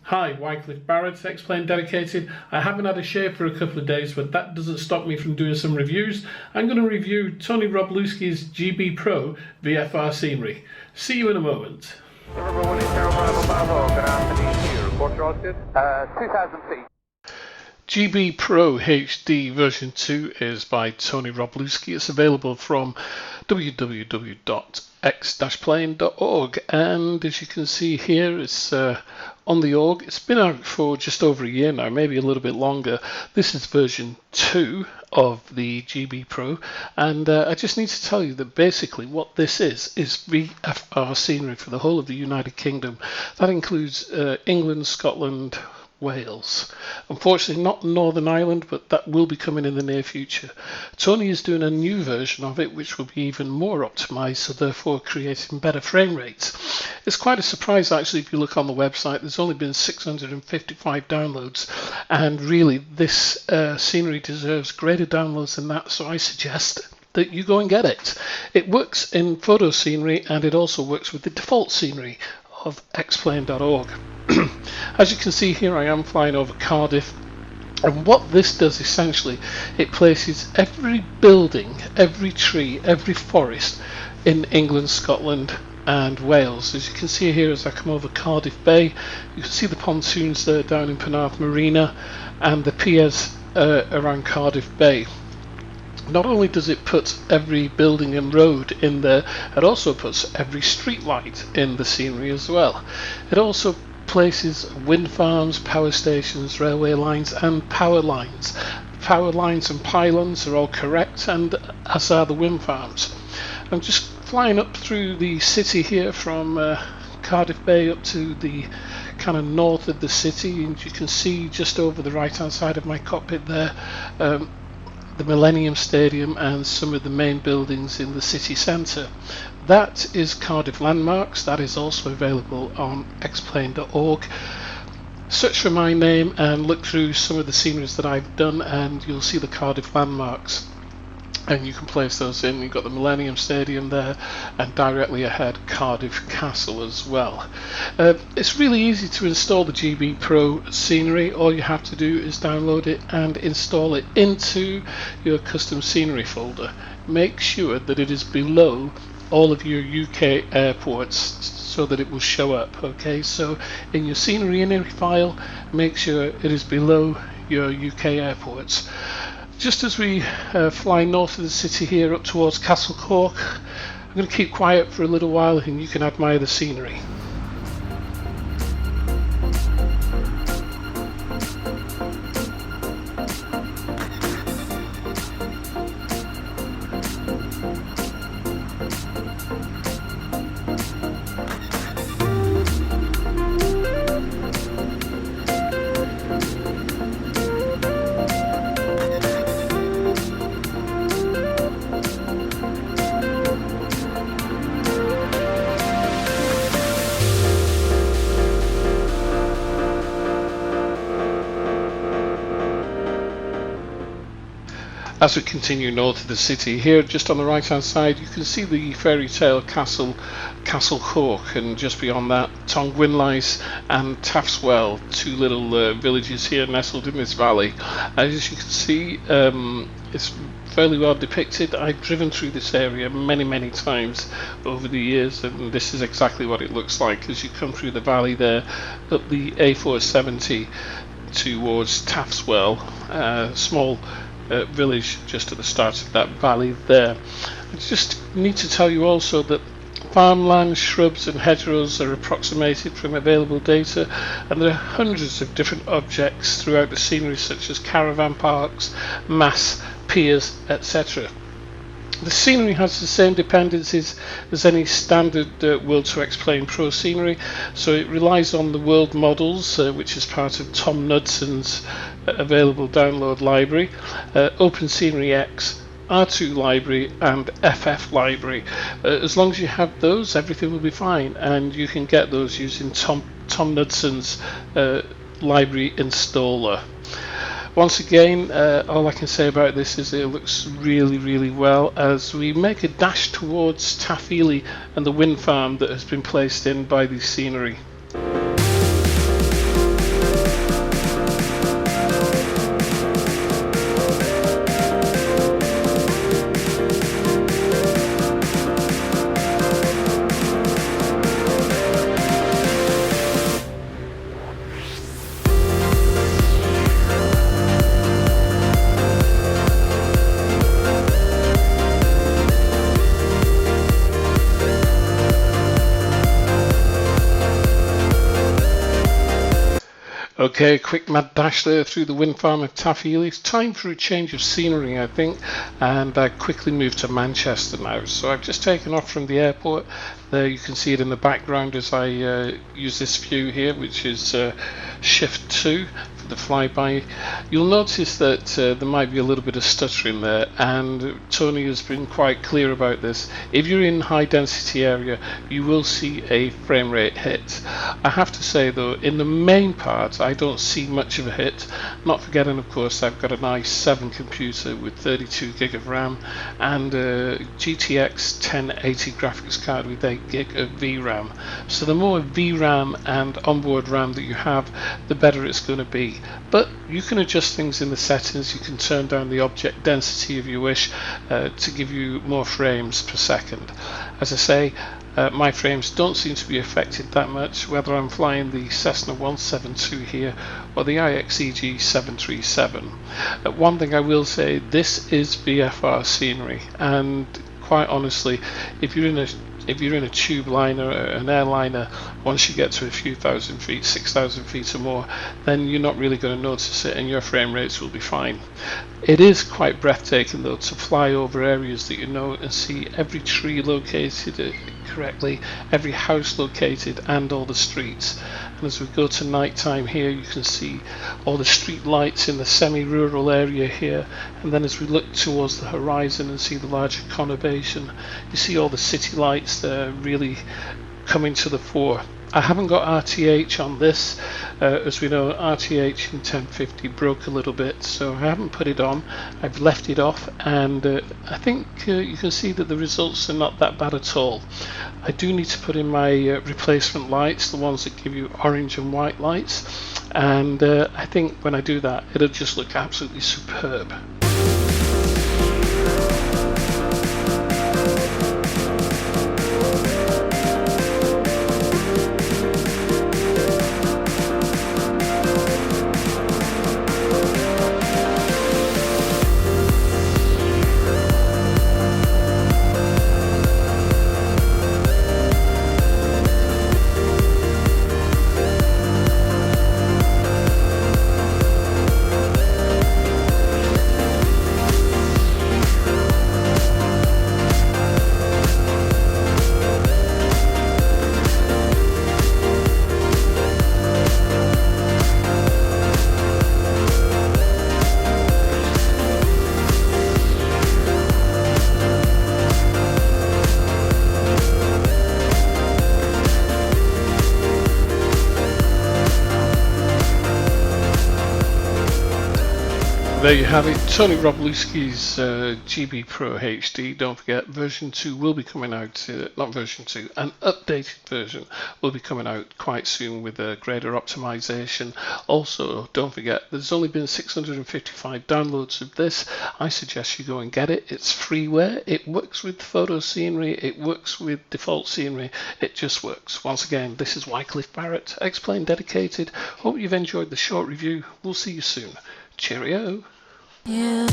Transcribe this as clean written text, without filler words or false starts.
Hi, Wycliffe Barrett, Xplane dedicated. I haven't had a shave for a couple of days, but that doesn't stop me from doing some reviews. I'm going to review Tony Wroblewski's GB Pro VFR scenery. See you in a moment. 2,000 feet. GB Pro HD version 2 is by Tony Wroblewski. It's available from www.X-Plane.org, and as you can see here, it's on the org. It's been out for just over a year now, maybe a little bit longer. This is version 2 of the GB Pro, and I just need to tell you that basically what this is VFR scenery for the whole of the United Kingdom. That includes England, Scotland, Wales. Unfortunately not Northern Ireland, but that will be coming in the near future. Tony is doing a new version of it which will be even more optimized, so therefore creating better frame rates. It's quite a surprise actually. If you look on the website, there's only been 655 downloads, and really this scenery deserves greater downloads than that, so I suggest that you go and get it. It works in photo scenery, and it also works with the default scenery of xplane.org. As you can see here, I am flying over Cardiff, and what this does essentially, it places every building, every tree, every forest in England, Scotland and Wales. As you can see here, as I come over Cardiff Bay, you can see the pontoons there down in Penarth Marina and the piers around Cardiff Bay. Not only does it put every building and road in there, it also puts every street light in the scenery as well. It also places wind farms, power stations, railway lines and power lines. Power lines and pylons are all correct, and as are the wind farms. I'm just flying up through the city here from Cardiff Bay up to the kind of north of the city, and you can see just over the right hand side of my cockpit there the Millennium Stadium and some of the main buildings in the city centre. That is Cardiff Landmarks. That is also available on xplane.org. Search for my name and look through some of the sceneries that I've done, and you'll see the Cardiff Landmarks, and you can place those in. You've got the Millennium Stadium there, and directly ahead Cardiff Castle as well. It's really easy to install the GB Pro scenery. All you have to do is download it and install it into your custom scenery folder. Make sure that it is below all of your UK airports so that it will show up. Okay, so in your scenery file, make sure it is below your UK airports. Just as we fly north of the city here up towards Castle Cork, I'm going to keep quiet for a little while and you can admire the scenery. As we continue north of the city here, just on the right hand side, you can see the fairy tale Castle Cork, and just beyond that Tongwynlais and Taffswell, two little villages here nestled in this valley. As you can see, it's fairly well depicted. I've driven through this area many times over the years, and this is exactly what it looks like as you come through the valley there up the A470 towards Taffswell, small village just at the start of that valley there. I just need to tell you also that farmland, shrubs and hedgerows are approximated from available data, and there are hundreds of different objects throughout the scenery, such as caravan parks, masts, piers, etc. The scenery has the same dependencies as any standard World2XPlane Pro scenery, so it relies on the world models, which is part of Tom Knudsen's available download library, OpenSceneryX, R2 library and FF library. As long as you have those, everything will be fine, and you can get those using Tom Knudsen's library installer. Once again, all I can say about this is it looks really well as we make a dash towards Taff Ely and the wind farm that has been placed in by the scenery. Okay, quick mad dash there through the wind farm of Taff Ely. It's time for a change of scenery, I think, and I quickly moved to Manchester now. So I've just taken off from the airport. There you can see it in the background as I use this view here, which is Shift 2 for the flyby. You'll notice that there might be a little bit of stuttering there, and Tony has been quite clear about this. If you're in high density area, you will see a frame rate hit. I have to say though, in the main part, I don't see much of a hit. Not forgetting, of course, I've got an i7 computer with 32 gig of RAM and a GTX 1080 graphics card with 8 gig of VRAM. So the more VRAM and onboard RAM that you have, the better it's going to be. But you can adjust things in the settings. You can turn down the object density if you wish to give you more frames per second. As I say, my frames don't seem to be affected that much, whether I'm flying the Cessna 172 here or the IXEG 737. One thing I will say, this is VFR scenery, and quite honestly, if you're in a tube liner, an airliner, once you get to a few thousand feet, 6,000 feet or more, then you're not really going to notice it and your frame rates will be fine. It is quite breathtaking though to fly over areas that you know and see every tree located correctly, every house located, and all the streets. And as we go to night time here, you can see all the street lights in the semi-rural area here, and then as we look towards the horizon and see the larger conurbation, you see all the city lights there really coming to the fore. I haven't got RTH on this. As we know, RTH in 1050 broke a little bit, so I haven't put it on. I've left it off, and I think you can see that the results are not that bad at all. I do need to put in my replacement lights, the ones that give you orange and white lights, and I think when I do that, it'll just look absolutely superb. There you have it, Tony Wroblewski's GB Pro HD. Don't forget, version 2 will be coming out, not version 2, an updated version will be coming out quite soon with a greater optimization. Also, don't forget, there's only been 655 downloads of this. I suggest you go and get it. It's freeware, it works with photo scenery, it works with default scenery, it just works. Once again, this is Wycliffe Barrett, Xplane dedicated. Hope you've enjoyed the short review. We'll see you soon. Cheerio. Yeah.